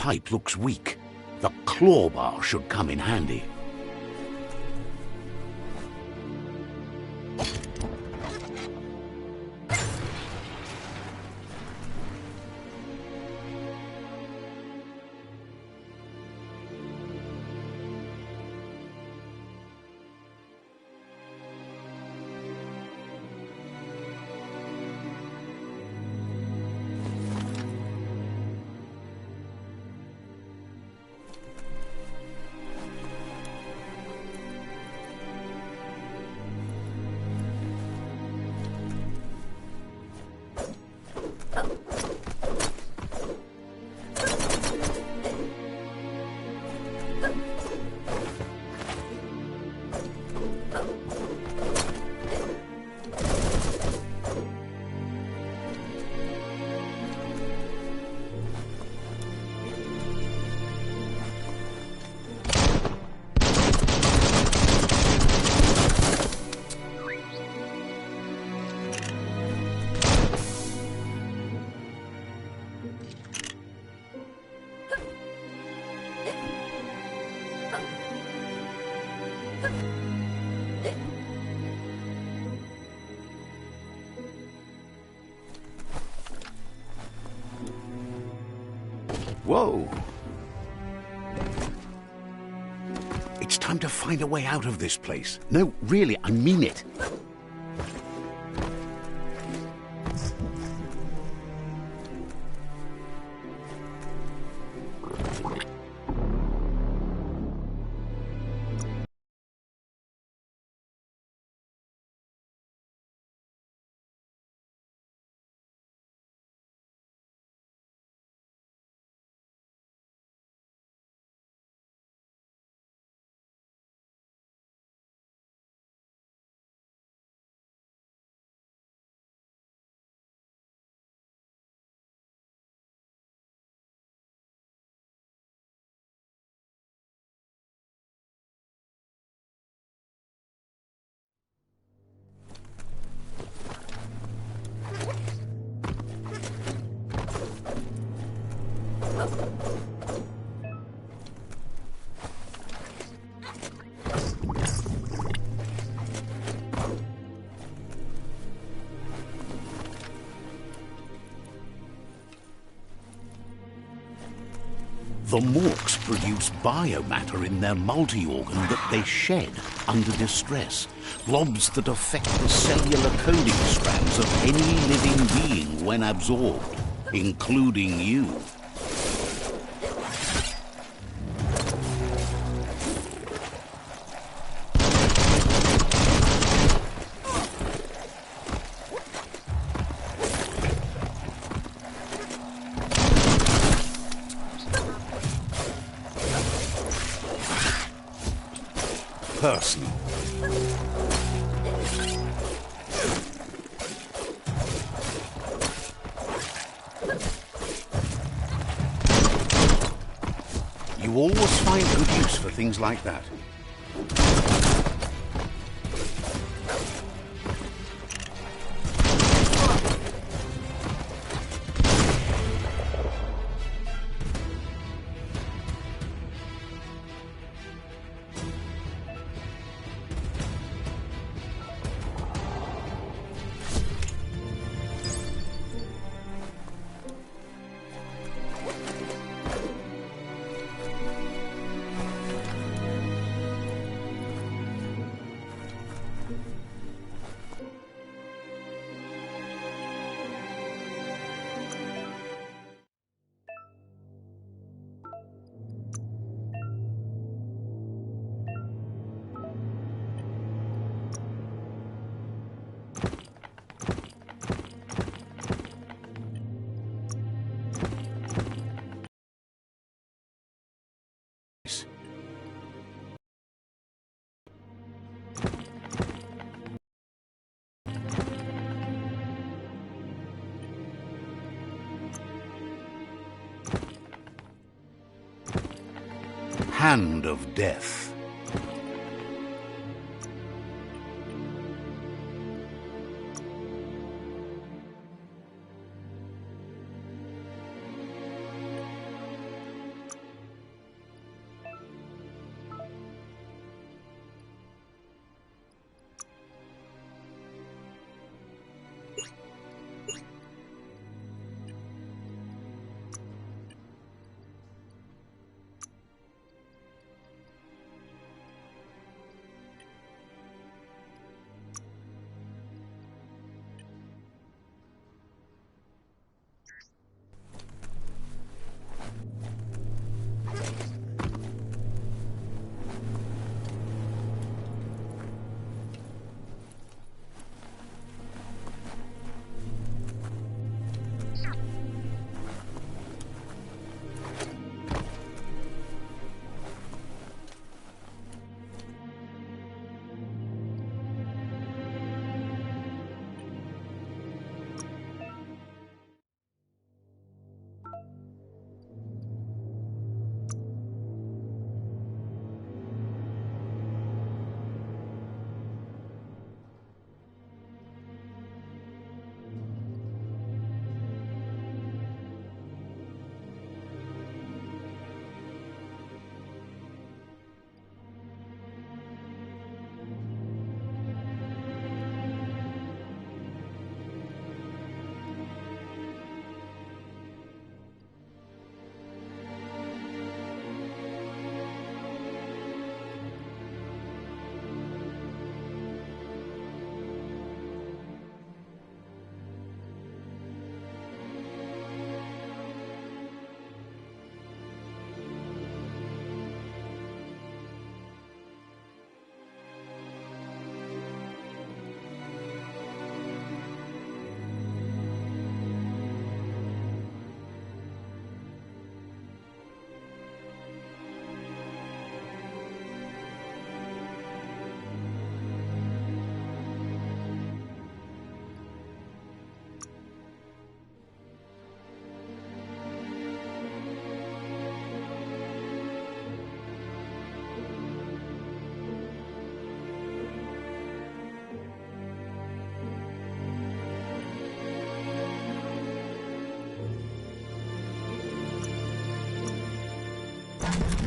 pipe looks weak. The claw bar should come in handy. Whoa! It's time to find a way out of this place. No, really, I mean it. The morks produce biomatter in their multi-organ that they shed under distress. Blobs that affect the cellular coding strands of any living being when absorbed, including you. Person. You always find good use for things like that. Hand of Death.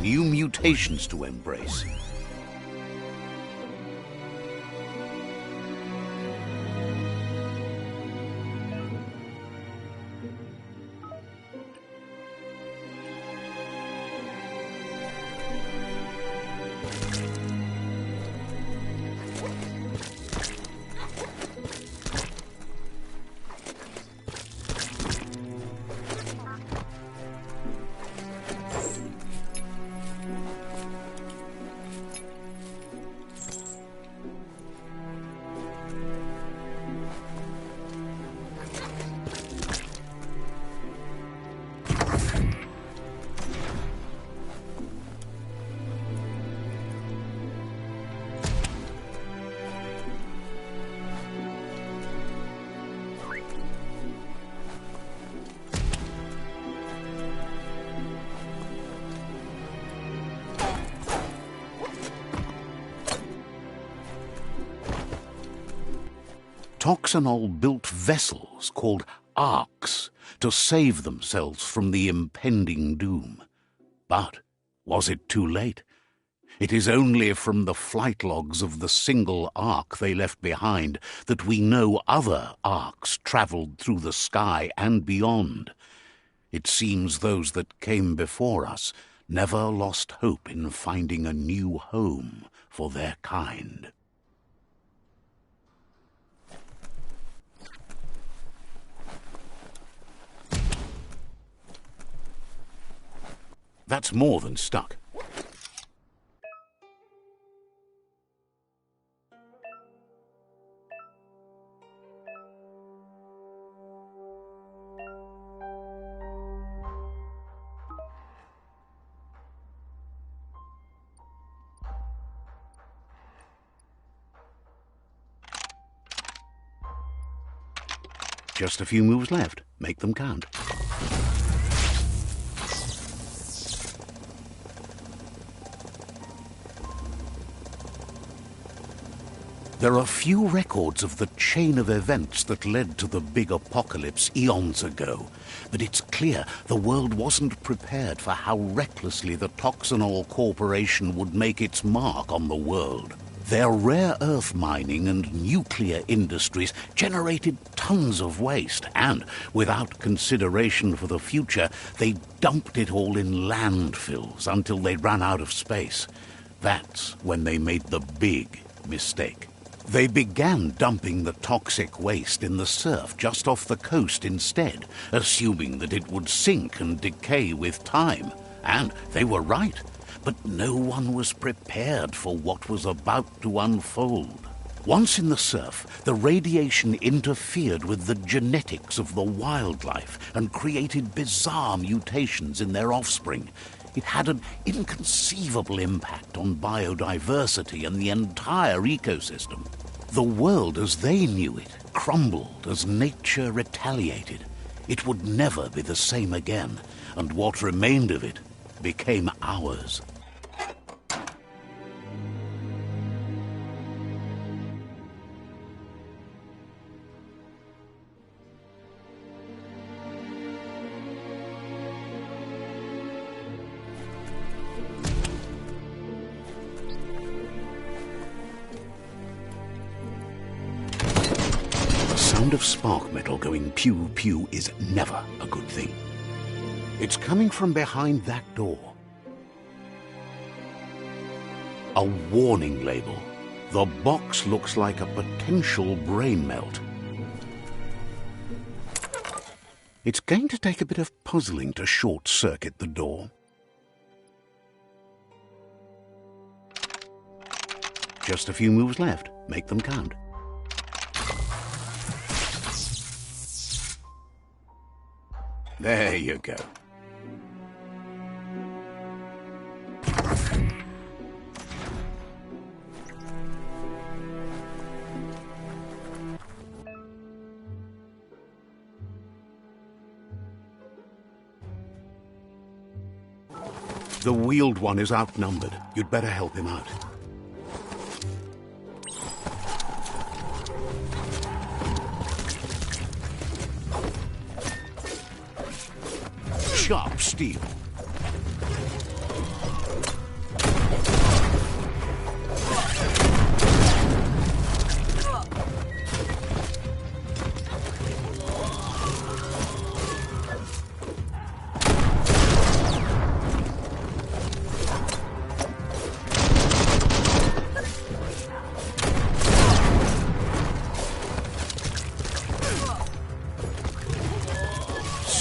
New mutations to embrace. Toxanol built vessels called arks to save themselves from the impending doom. But was it too late? It is only from the flight logs of the single ark they left behind that we know other arks travelled through the sky and beyond. It seems those that came before us never lost hope in finding a new home for their kind. That's more than stuck. Just a few moves left. Make them count. There are few records of the chain of events that led to the big apocalypse eons ago, but it's clear the world wasn't prepared for how recklessly the Toxanol Corporation would make its mark on the world. Their rare earth mining and nuclear industries generated tons of waste, and without consideration for the future, they dumped it all in landfills until they ran out of space. That's when they made the big mistake. They began dumping the toxic waste in the surf just off the coast instead, assuming that it would sink and decay with time. And they were right, but no one was prepared for what was about to unfold. Once in the surf, the radiation interfered with the genetics of the wildlife and created bizarre mutations in their offspring. It had an inconceivable impact on biodiversity and the entire ecosystem. The world as they knew it crumbled as nature retaliated. It would never be the same again, and what remained of it became ours. The sound of spark metal going pew-pew is never a good thing. It's coming from behind that door. A warning label. The box looks like a potential brain melt. It's going to take a bit of puzzling to short-circuit the door. Just a few moves left. Make them count. There you go. The wheeled one is outnumbered. You'd better help him out. Sharp steel.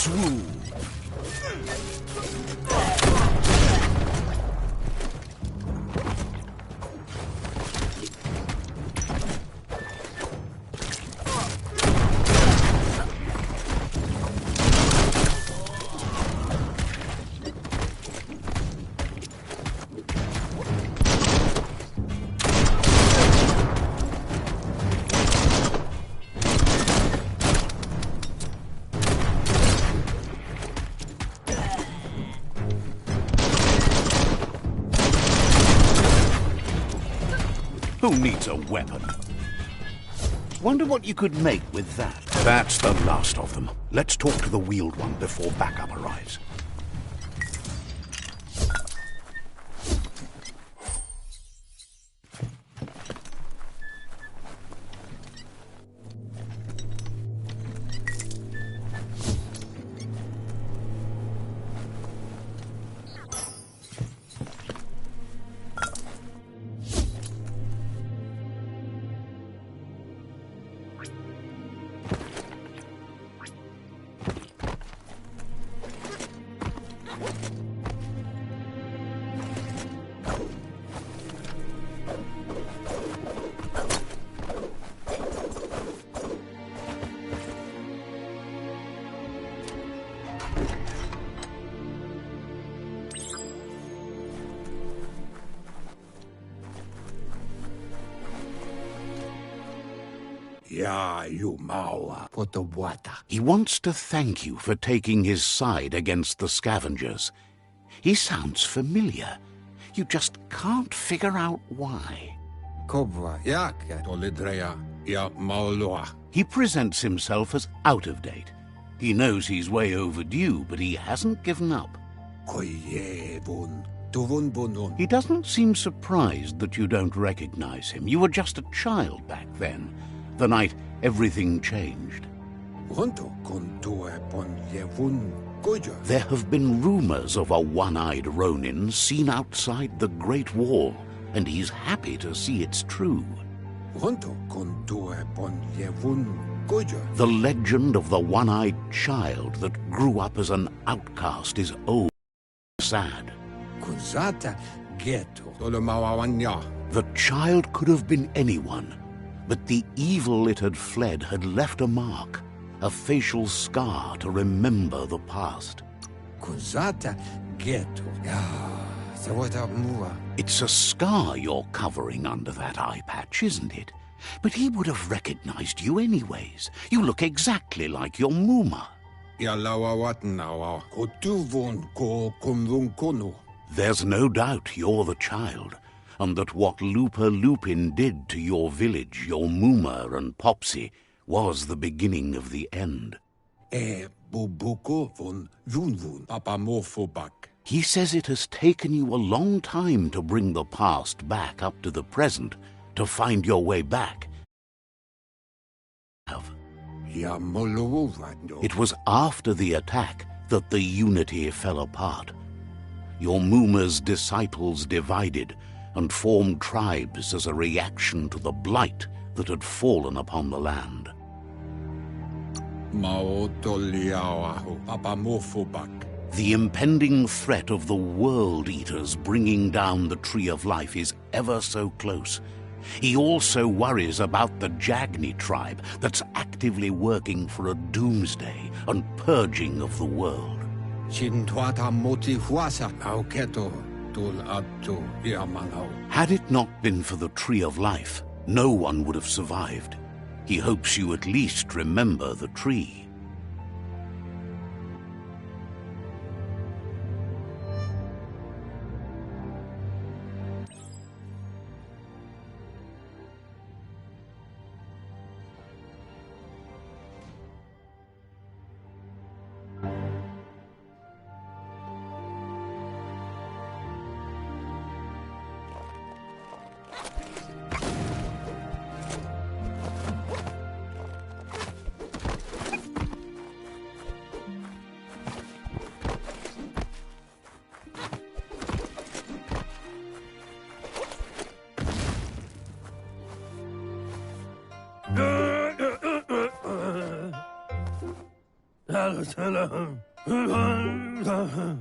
Swoop! Who needs a weapon? Wonder what you could make with that. That's the last of them. Let's talk to the wheeled one before backup arrives. Yeah, you maua, potobwata. He wants to thank you for taking his side against the scavengers. He sounds familiar. You just can't figure out why. Cobra, yaka, tolidrea, ya maulua. He presents himself as out of date. He knows he's way overdue, but he hasn't given up. Koyevun, tuvun bunun. He doesn't seem surprised that you don't recognize him. You were just a child back then, the night everything changed. Honto kontue pon yevun goja. There have been rumors of a one-eyed Ronin seen outside the Great Wall, and he's happy to see it's true. Honto kontue pon yevun goja. The legend of the one-eyed child that grew up as an outcast is old and sad. Kuzata ghetto. Tolomawanya. The child could have been anyone, but the evil it had fled had left a mark, a facial scar to remember the past. Kuzata ghetto. Ah, so what a mua. It's a scar you're covering under that eye patch, isn't it? But he would have recognized you anyways. You look exactly like your Muma. Yalawa watnawa. Kotuvun ko kumvun kono. There's no doubt you're the child, and that what Lupa Lupin did to your village, your Muma and Popsy, was the beginning of the end. Bubuko von vunvun papamorphobak. He says it has taken you a long time to bring the past back up to the present, to find your way back. It was after the attack that the unity fell apart. Your Muma's disciples divided and formed tribes as a reaction to the blight that had fallen upon the land. The impending threat of the World Eaters bringing down the Tree of Life is ever so close. He also worries about the Jagni tribe that's actively working for a doomsday and purging of the world. Had it not been for the Tree of Life, no one would have survived. He hopes you at least remember the tree.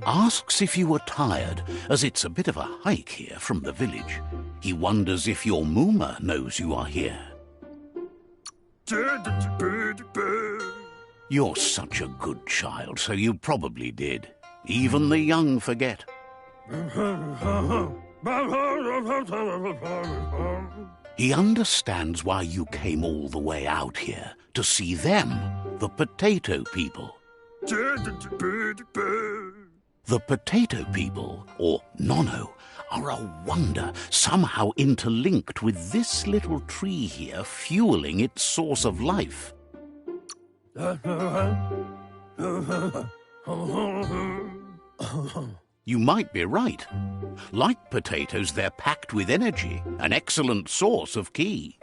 Asks if you are tired, as it's a bit of a hike here from the village. He wonders if your Mooma knows you are here. You're such a good child, so you probably did. Even the young forget. He understands why you came all the way out here, to see them, the potato people. The potato people, or Nono, are a wonder, somehow interlinked with this little tree here fueling its source of life. You might be right. Like potatoes, they're packed with energy, an excellent source of ki.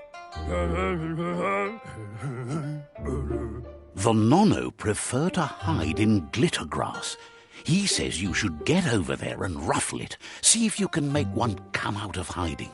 The Nono prefer to hide in glitter grass. He says you should get over there and ruffle it. See if you can make one come out of hiding.